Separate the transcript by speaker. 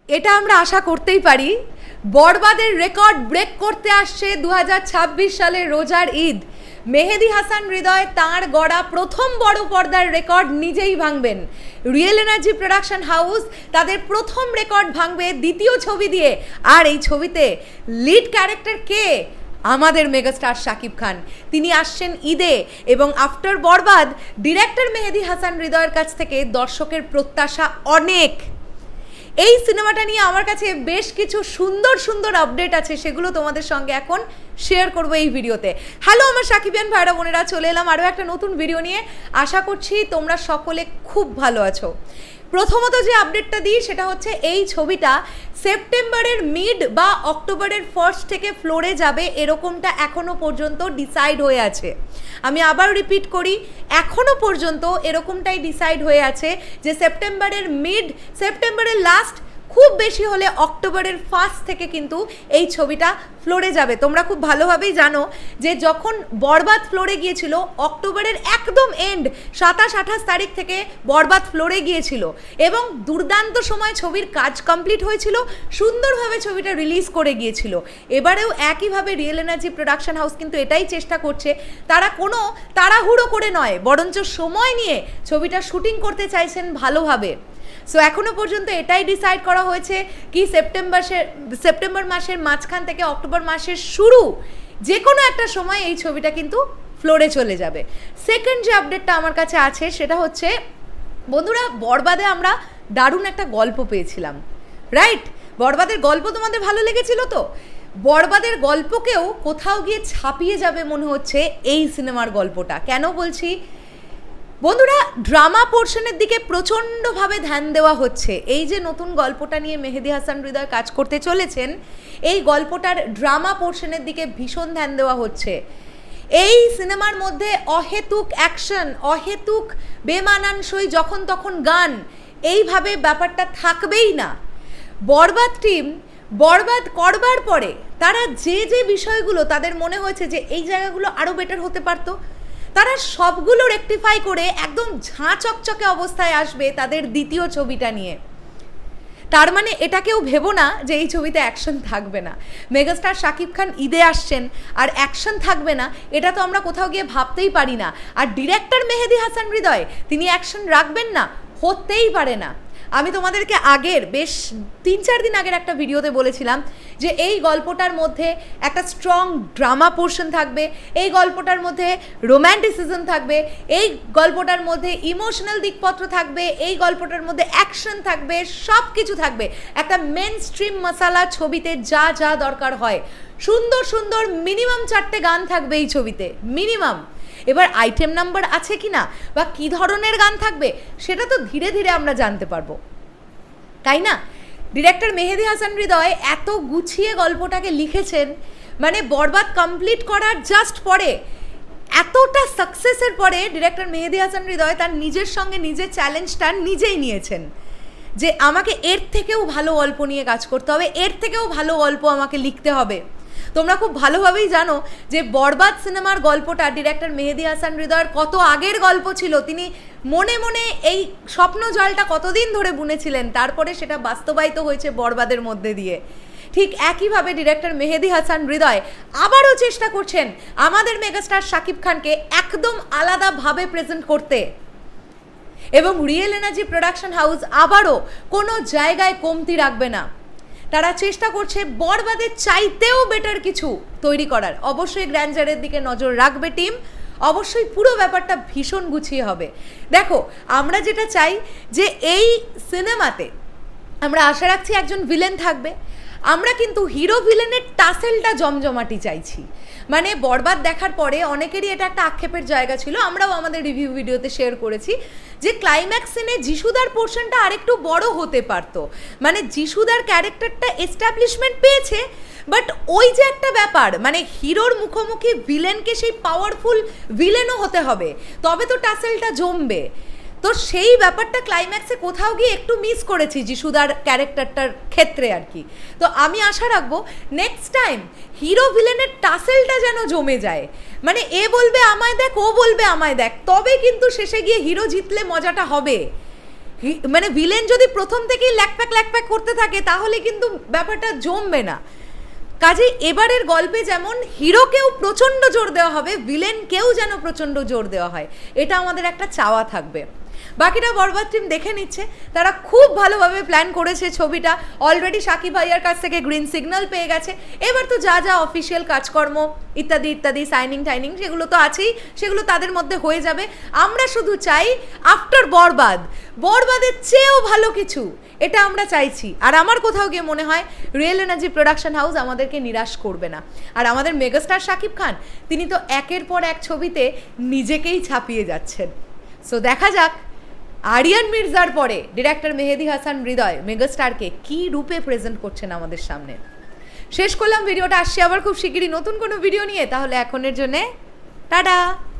Speaker 1: এটা আমরা আশা করতেই পারি। বরবাদের রেকর্ড ব্রেক করতে আসছে 2026 সালের রোজার ঈদ। মেহেদী হাসান হৃদয় তাঁর গড়া প্রথম বড় পর্দার রেকর্ড নিজেই ভাঙবেন। রিয়েল এনার্জি প্রোডাকশন হাউস তাদের প্রথম রেকর্ড ভাঙবে দ্বিতীয় ছবি দিয়ে। আর এই ছবিতে লিড ক্যারেক্টার কে? আমাদের মেগাস্টার শাকিব খান। তিনি আসছেন ঈদে এবং আফটার বরবাদ ডিরেক্টর মেহেদী হাসান হৃদয়ের কাছ থেকে দর্শকের প্রত্যাশা অনেক। এই সিনেমাটা নিয়ে আমার কাছে বেশ কিছু সুন্দর সুন্দর আপডেট আছে, সেগুলো তোমাদের সঙ্গে এখন শেয়ার করবো এই ভিডিওতে। হ্যালো আমার সাকিবিয়ান ভাইরা বোনেরা, চলে এলাম আরও একটা নতুন ভিডিও নিয়ে। আশা করছি তোমরা সকলে খুব ভালো আছো। প্রথমত যে আপডেটটা দিই সেটা হচ্ছে এই ছবিটা সেপ্টেম্বরের মিড বা অক্টোবরের ফার্স্ট থেকে ফ্লোরে যাবে, এরকমটা এখনও পর্যন্ত ডিসাইড হয়ে আছে। আমি আবার রিপিট করি, এখনও পর্যন্ত এরকমটাই ডিসাইড হয়ে আছে যে সেপ্টেম্বরের মিড, সেপ্টেম্বরের লাস্ট, খুব বেশি হলে অক্টোবরের ফার্স্ট থেকে কিন্তু এই ছবিটা ফ্লোরে যাবে। তোমরা খুব ভালোভাবেই জানো যে যখন বরবাদ ফ্লোরে গিয়েছিল অক্টোবরের একদম এন্ড 27-28 তারিখ থেকে বরবাদ ফ্লোরে গিয়েছিল এবং দুর্দান্ত সময় ছবির কাজ কমপ্লিট হয়েছিল, সুন্দরভাবে ছবিটা রিলিজ করে গিয়েছিল। এবারেও একইভাবে রিয়েল এনার্জি প্রোডাকশন হাউস কিন্তু এটাই চেষ্টা করছে, তারা কোনো তাড়াহুড়ো করে নয় বরঞ্চ সময় নিয়ে ছবিটা শুটিং করতে চাইছেন ভালোভাবে। সো এখনও পর্যন্ত এটাই ডিসাইড করা হয়েছে কি সেপ্টেম্বর মাসের মাঝখান থেকে অক্টোবর মাসের শুরু যে কোনো একটা সময় এই ছবিটা কিন্তু ফ্লোরে চলে যাবে। সেকেন্ড যে আপডেটটা আমার কাছে আছে সেটা হচ্ছে, বন্ধুরা, বরবাদে আমরা দারুণ একটা গল্প পেয়েছিলাম, রাইট? বরবাদের গল্প তোমাদের ভালো লেগেছিল তো? বরবাদের গল্পকেও কোথাও গিয়ে ছাপিয়ে যাবে মনে হচ্ছে এই সিনেমার গল্পটা। কেন বলছি বন্ধুরা, ড্রামা পোর্শনের দিকে প্রচণ্ডভাবে ধ্যান দেওয়া হচ্ছে। এই যে নতুন গল্পটা নিয়ে মেহেদী হাসান হৃদয় কাজ করতে চলেছেন, এই গল্পটার ড্রামা পোর্শনের দিকে ভীষণ ধ্যান দেওয়া হচ্ছে। এই সিনেমার মধ্যে অহেতুক অ্যাকশন, অহেতুক বেমানানসই যখন তখন গান, এইভাবে ব্যাপারটা থাকবেই না। বরবাদ টিম বরবাদ করবার পরে তারা যে যে বিষয়গুলো তাদের মনে হয়েছে যে এই জায়গাগুলো আরও বেটার হতে পারতো, তারা সবগুলো রেকটিফাই করে একদম ঝাঁ চকচকে অবস্থায় আসবে তাদের দ্বিতীয় ছবিটা নিয়ে। তার মানে এটা কেউ ভেবো না যে এই ছবিতে অ্যাকশন থাকবে না। মেগাস্টার শাকিব খান ঈদে আসছেন আর অ্যাকশন থাকবে না, এটা তো আমরা কোথাও গিয়ে ভাবতেই পারি না। আর ডিরেক্টর মেহেদী হাসান হৃদয় তিনি অ্যাকশন রাখবেন না, হতেই পারে না। আমি তোমাদেরকে আগের বেশ 3-4 দিন আগের একটা ভিডিওতে বলেছিলাম যে এই গল্পটার মধ্যে একটা স্ট্রং ড্রামা পোর্শন থাকবে, এই গল্পটার মধ্যে রোম্যান্টিসিজম থাকবে, এই গল্পটার মধ্যে ইমোশনাল দিকপত্র থাকবে, এই গল্পটার মধ্যে অ্যাকশন থাকবে, সব কিছু থাকবে। একটা মেন স্ট্রিম মশালা ছবিতে যা যা দরকার হয়, সুন্দর সুন্দর মিনিমাম 4টে গান থাকবে এই ছবিতে, মিনিমাম। এবার আইটেম নাম্বার আছে কি না বা কী ধরনের গান থাকবে সেটা তো ধীরে ধীরে আমরা জানতে পারবো, তাই না? ডিরেক্টর মেহেদী হাসান হৃদয় এত গুছিয়ে গল্পটাকে লিখেছেন, মানে বরবাদ কমপ্লিট করার জাস্ট পরে, এতটা সাকসেসের পরে ডিরেক্টর মেহেদী হাসান হৃদয় তার নিজের সঙ্গে নিজের চ্যালেঞ্জটা নিজেই নিয়েছেন যে আমাকে এর থেকেও ভালো গল্প নিয়ে কাজ করতে হবে, এর থেকেও ভালো গল্প আমাকে লিখতে হবে। তোমরা খুব ভালোভাবেই জানো যে বরবাদ সিনেমার গল্পটা ডিরেক্টর মেহেদী হাসান হৃদয়ের কত আগের গল্প ছিল, তিনি মনে মনে এই স্বপ্ন জলটা কতদিন ধরে বুনেছিলেন, তারপরে সেটা বাস্তবায়িত হয়েছে বরবাদের মধ্যে দিয়ে। ঠিক একইভাবে ডিরেক্টর মেহেদী হাসান হৃদয় আবারও চেষ্টা করছেন আমাদের মেগাস্টার শাকিব খানকে একদম আলাদাভাবে প্রেজেন্ট করতে, এবং রিয়েল এনার্জি প্রোডাকশন হাউস আবারও কোনো জায়গায় কমতি রাখবে না। তারা চেষ্টা করছে বরবাদের চাইতেও বেটার কিছু তৈরি করার। অবশ্যই গ্র্যান্ডারের দিকে নজর রাখবে টিম, অবশ্যই পুরো ব্যাপারটা ভীষণ গুছিয়ে হবে। দেখো, আমরা যেটা চাই যে এই সিনেমাতে আমরা আশা রাখছি একজন ভিলেন থাকবে, আমরা কিন্তু হিরো ভিলেনের টাসেলটা জমজমাটি চাইছি। মানে বরবাদ দেখার পরে অনেকেরই এটা একটা আক্ষেপের জায়গা ছিল, আমরাও আমাদের রিভিউ ভিডিওতে শেয়ার করেছি যে ক্লাইম্যাক্স সিনে যিশুদার পোর্শনটা আরেকটু বড় হতে পারতো। মানে যিশুদার ক্যারেক্টারটা এস্টাবলিশমেন্ট পেয়েছে, বাট ওই যে একটা ব্যাপার, মানে হিরোর মুখোমুখি ভিলেনকে সেই পাওয়ারফুল ভিলেনও হতে হবে, তবে তো টাসেলটা জমবে। তো সেই ব্যাপারটা ক্লাইম্যাক্সে কোথাও গিয়ে একটু মিস করেছি যিশুদার ক্যারেক্টারটার ক্ষেত্রে আর কি। তো আমি আশা রাখবো নেক্সট টাইম হিরো ভিলেনের টাসেলটা যেন জমে যায়, মানে এ বলবে আমায় দেখ, ও বলবে আমায় দেখ, তবে কিন্তু শেষে গিয়ে হিরো জিতলে মজাটা হবে। মানে ভিলেন যদি প্রথম থেকেই ল্যাকপ্যাক করতে থাকে তাহলে কিন্তু ব্যাপারটা জমবে না। কাজেই এবারের গল্পে যেমন হিরোকেও প্রচণ্ড জোর দেওয়া হবে, ভিলেনকেও যেন প্রচণ্ড জোর দেওয়া হয়, এটা আমাদের একটা চাওয়া থাকবে। বাকিটা বরবাদ টিম দেখে নিচ্ছে, তারা খুব ভালোভাবে প্ল্যান করেছে ছবিটা। অলরেডি শাকিব ভাইয়ার কাছ থেকে গ্রিন সিগন্যাল পেয়ে গেছে। এবার তো যা যা অফিসিয়াল কাজকর্ম ইত্যাদি ইত্যাদি সাইনিং টাইনিং সেগুলো তো আছেই, সেগুলো তাদের মধ্যে হয়ে যাবে। আমরা শুধু চাই আফটার বরবাদের চেয়েও ভালো কিছু, এটা আমরা চাইছি। আর আমার কোথাও গিয়ে মনে হয় রিয়েল এনার্জি প্রোডাকশন হাউস আমাদেরকে নিরাশ করবে না। আর আমাদের মেগাস্টার শাকিব খান, তিনি তো একের পর এক ছবিতে নিজেকেই ছাপিয়ে যাচ্ছেন। সো দেখা যাক আরিয়ান মির্জার পরে ডিরেক্টর মেহেদী হাসান হৃদয় মেগাস্টারকে কী রূপে প্রেজেন্ট করছেন আমাদের সামনে। শেষ করলাম ভিডিওটা, আসছি আবার খুব শিগগিরই নতুন কোনো ভিডিও নিয়ে। তাহলে এখনের জন্যে টাটা।